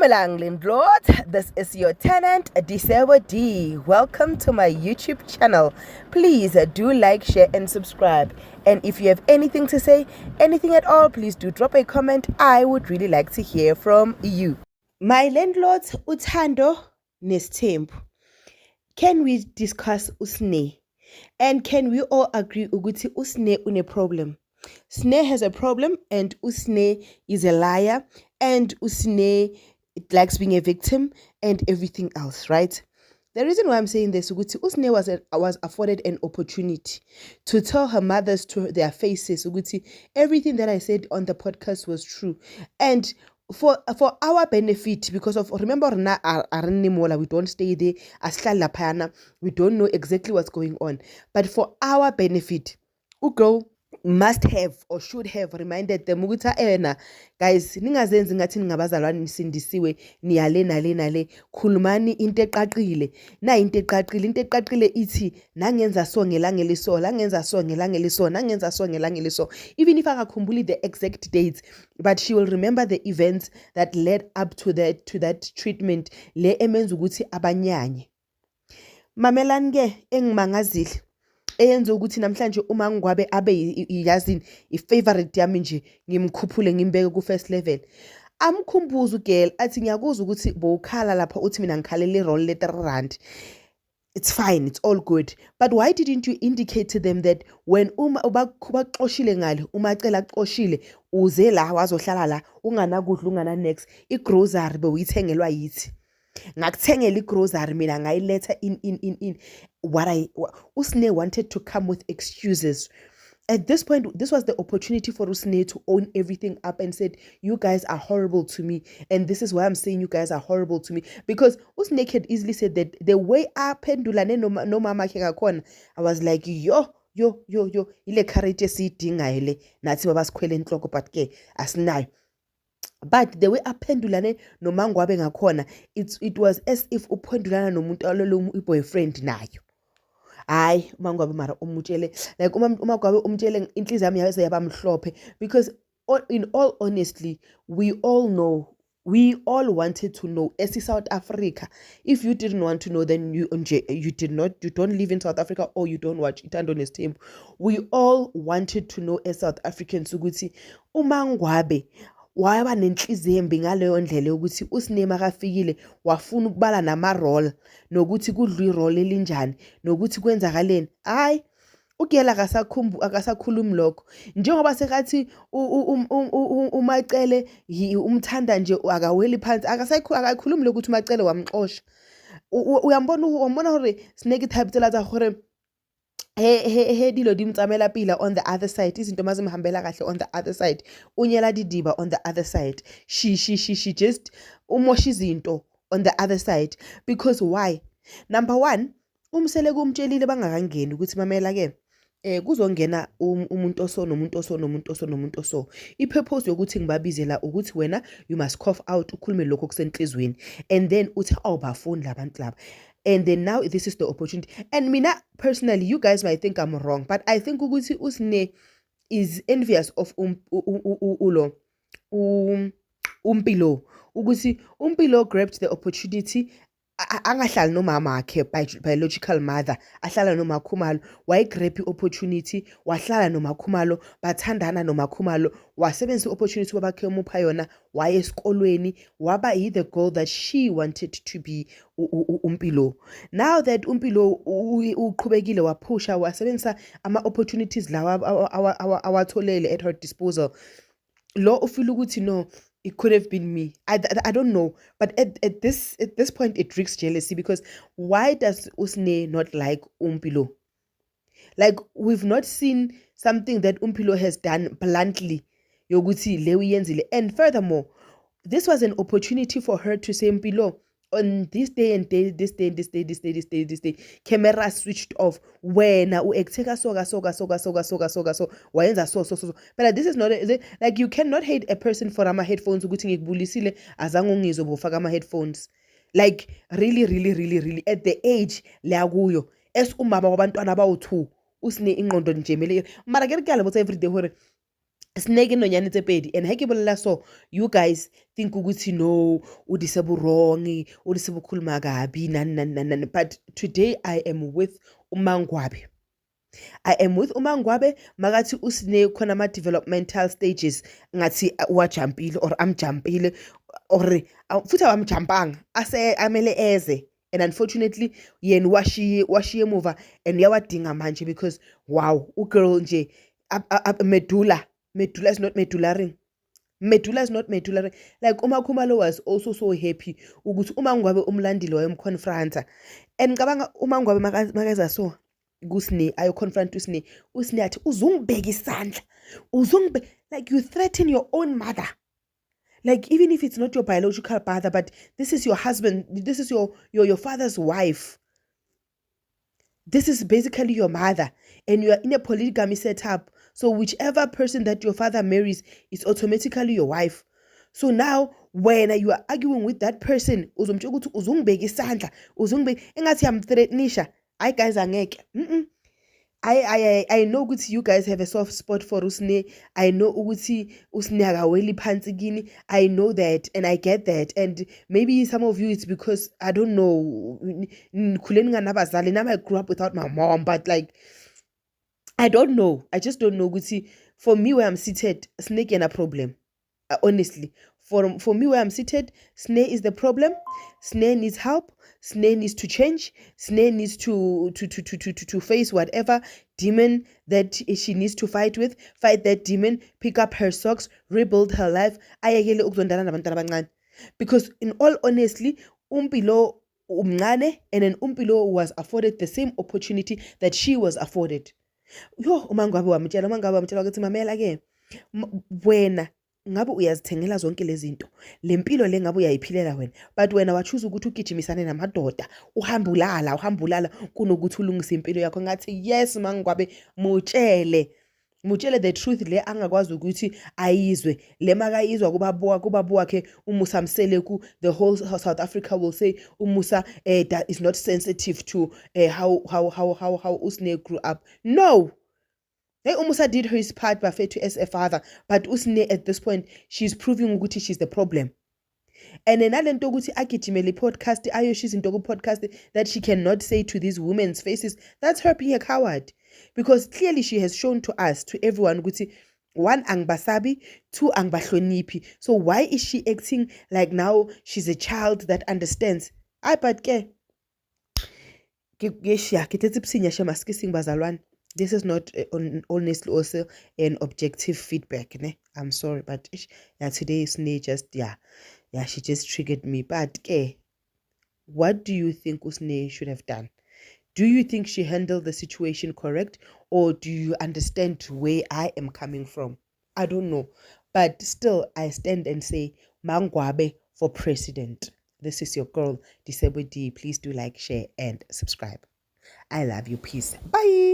Dumelang landlord, this is your tenant Disebo D. Welcome to my YouTube channel. Please do like, share and subscribe. And if you have anything to say, anything at all, please do drop a comment. I would really like to hear from you. My landlords Uthando Nestembu. Can we discuss Usne? And can we all agree ukuthi Usne une problem? Usne has a problem and Usne is a liar and Usne likes being a victim and everything else, right? The reason why I'm saying this, Usne was afforded an opportunity to tell her mothers to their faces, everything that I said on the podcast was true. And for our benefit, because of remember we don't stay there, we don't know exactly what's going on. But for our benefit, Ugo must have or should have reminded them guys, ningazenzi ngathi ningabazalwane nisindisiwe niyale khulumani into eqaqile na into eqaqile ithi nangenza so ngelangeli so langenza so ngelangeli so nangenza so ngelangeli so. Even if akakhumbuli the exact dates, but she will remember the events that led up to that treatment le emenza ukuthi abanyanye. Mamelani ke engimangazile eyenza ukuthi namhlanje uma ngwabe abe yazini ifavorite yami nje ngimkhuphule ngimbeke ku first level. Amkhumbuza ugirl athi ngiyakuzwa ukuthi bowukhala lapha uthi mina ngikhalele roll le 3 rand. It's fine, it's all good. But why didn't you indicate to them that when ubaxoshile ngale umacela aqoshile uze la wazohlala la unganakudla ungana next igrocery bewuyithengelwa yithi? Ngakuthengela igrocery mina ngayiletha in Usne wanted to come with excuses. At this point, this was the opportunity for Usne to own everything up and said, you guys are horrible to me. And this is why I'm saying you guys are horrible to me. Because Usne had easily said that the way I pendulane no mama kona, I was like, yo, ile courage siyidinga ile nathi babasikhwele enhloko but ke asinayo. But the way aphendulane nomangwabe ngakhona, it was as if uphendulana nomuntu alolo boyfriend nayo. Hayi mangwabe mara umutshele like umagwabe umtshele inhliziyo yami yaze yaba mhlophe, because in all honesty we all wanted to know as South Africa. If you didn't want to know, then you don't live in South Africa or you don't watch Uthando Nestembu. We all wanted to know as South Africans ukuthi umangwabe waba nenhliziyo embi ngaleyo ndlela ukuthi Usne makafikile wafuna ukubala nama-roll nokuthi kudlwa i-roll elinjani nokuthi kwenzakaleni. Hayi ugela akasakhulumi lokho, njengoba sekathi umacele umthanda nje akaweli phansi akakhulumi lokuthi umacele wamxosha. Uyambona hore snake type tsela tsa hore he dilo di mtsamela pila on the other side, izinto mazimhambela kahle on the other side, unyela didiba on the other side, she just umosha izinto on the other side. Because why? Number one, umsele kumtshelile bangakangeni ukuthi mamela ke kuzongena umuntu oso. Ipurpose yokuthi ngibabizela ukuthi wena you must cough out ukhulume lokho kusenhlizweni and then uthi awubafundi labantu laba. And then now this is the opportunity. And mina personally, you guys might think I'm wrong, but I think ukuthi Usne is envious of Umpilo. Ukuthi Umpilo grabbed the opportunity. Angahlali nomama akhe biological mother, ahlala nomakhumalo, wayigrab i-opportunity, wahlala nomakhumalo, bathandana nomakhumalo, wasebenzisa i-opportunity wabakhe umupha yona, waye esikolweni, waba the girl that she wanted to be Umpilo. Now that Umpilo uqhubekile waphusha, wasebenzisa ama-opportunities lawa awatholele at her disposal, lo ufila ukuthi no, it could have been me. I don't know. But at this point, it reeks jealousy, because why does Usne not like Umpilo? Like, we've not seen something that Umpilo has done bluntly. Yoguti lewi yenzile. And furthermore, this was an opportunity for her to say, Umpilo, on this day, camera switched off. When uekteka soga wayenza so. But this is not like, you cannot hate a person for ama headphones ukuthi ngikubulisile azange ngizwe bofaka ama headphones. Like really at the age la kuyo es umama wabantwana bawu2 Usne ingqondo njemele mara ke every day hore Snake nonyane tse pedi, and ha ke bolela so you guys think ukuthi no o di se borongi o di se bokhuluma kabi nan, but today I am with uMangwabe. I am with uMangwabe magathi usine khona ama developmental stages ngathi wajumpile or amjumpile or futhi awamjumpanga ase amele eze, and unfortunately yena washiye emuva and uyawadinga manje because wow ugirl nje Medulla is not medullary. Medulla is not medullary. Like uMakhumalo was also so happy ukuthi uMangwabe umlandile wayemconfronta, and ngicabanga uMangwabe makaza so kusine ayo confront usine athi uzungibeka isandla like you threaten your own mother, like even if it's not your biological father, but this is your husband, this is your father's wife, this is basically your mother, and you are in a polygamy setup. So whichever person that your father marries is automatically your wife. So now when you are arguing with that person, uzomtsho ukuthi uzungibeka isandla, uzungibeka engathi yamthreatenisha. I guys angeke. I know ukuthi you guys have a soft spot for Usne. I know ukuthi Usne akaweli phansi kini. I know that and I get that. And maybe some of you it's because I don't know. I grew up without my mom, but like I don't know. I just don't know. For me, where I'm seated, Snake and a problem. Honestly, for me, where I'm seated, Snake is the problem. Snake needs help. Snake needs to change. Snake needs to face whatever demon that she needs to fight with. Fight that demon. Pick up her socks. Rebuild her life. Because in all honesty, Umpilo umncane, and then Umpilo was afforded the same opportunity that she was afforded. Yo uMangwabe wamtshela ukuthi mamela ke wena ngabe uyazithengela zonke lezi zinto lempilo le ngabe uyayiphilela wena, but wena wachoose ukuthi ugijimisane namadoda uhamba ulala kunokuthi ulungise impilo yakho. Ngathi yes Mangwabe mutshele the truth le angakwazi ukuthi ayizwe le makayizwa kubabuwa ke uMusa Mseleku. The whole South Africa will say uMusa that is not sensitive to how Usne grew up. No, hey, uMusa did his part by to as a father, but Usne at this point she's proving ukuthi she's the problem. And enalento ukuthi agijimele podcast ayo she's into podcast that she cannot say to these women's faces, that's her being a coward, because clearly she has shown to us, to everyone, ukuthi one angbasabi, two angbahloniphi. So why is she acting like now she's a child that understands? But this is not honestly also an objective feedback, ne? I'm sorry, but yeah, today's just she just triggered me. But what do you think Usne should have done? Do you think she handled the situation correct, or do you understand where I am coming from? I don't know, but still I stand and say Mangwabe for president. This is your girl Disebo D. Please do like, share and subscribe. I love you. Peace. Bye.